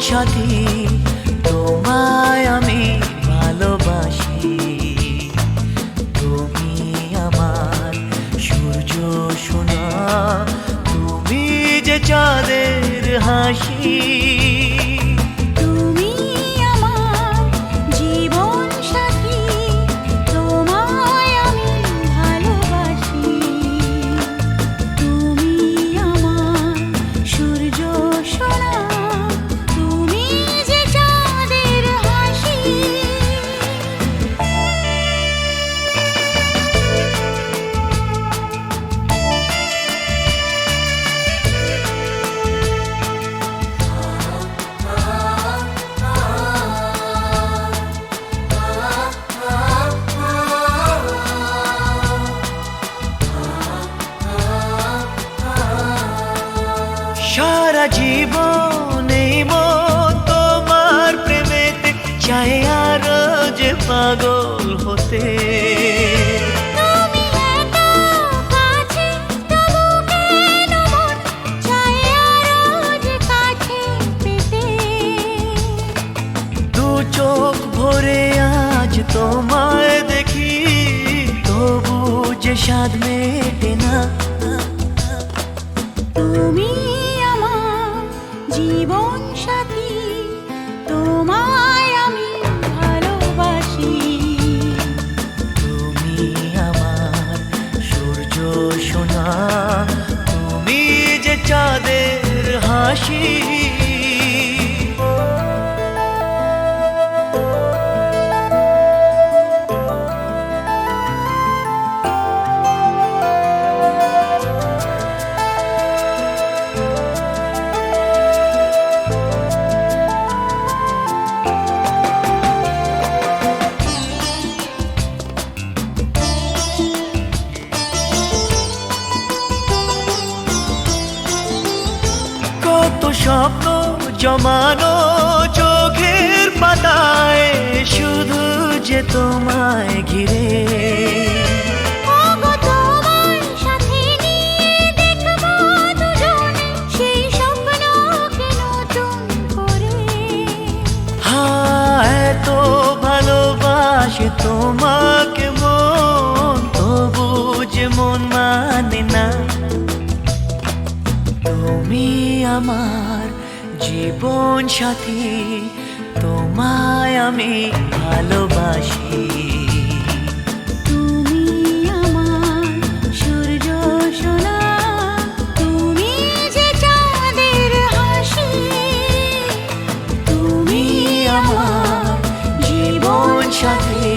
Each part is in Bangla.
সাথী, তোমায় আমি ভালোবাসি। তুমি আমার সূর্য সোনা, তুমি যে চাঁদের হাসি। তুমি আমার জীবন সাথী, তোমায় আমি ভালোবাসি। তুমি আমার সূর্য সোনা, তুমি যে চাঁদের হাসি। সারা জীবন এই মন তোমার প্রেমেতে চাই আরো যে পাগল হতে। তুমি এত কাছে, তবু কেন মন চায় আরো যে কাছে পেতে। দু চোখ ভরে আজ তোমায় দেখি, তবু যে স্বাদ মেটে না। তুমি আমার জীবন সাথী, তোমায় আমি ভালোবাসি। তুমি আমার সূর্য সোনা, তুমি যে চাঁদের হাসি। কত স্বপ্ন জমানো চোখের পাতায়, শুধু যে তোমায় ঘিরে। ওগো তোমার সাথে নিয়ে দেখবো দুজনে সেই স্বপ্নকে নতুন করে। হ্যাঁ, এত ভালোবাসে তোমাকে মন, তবু যে মন মানে না। তুমি আমার জীবন সাথী, তোমায় আমি ভালোবাসি। তুমি আমার সূর্য সোনা, তুমি যে চাঁদের হাসি। তুমি আমার জীবন সাথী,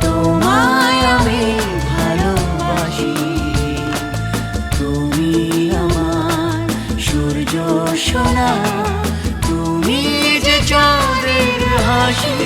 তোমায় আমি ভালোবাসি। তুমি আমার সূর্য সোনা, তুমি যে চাঁদের হাসি।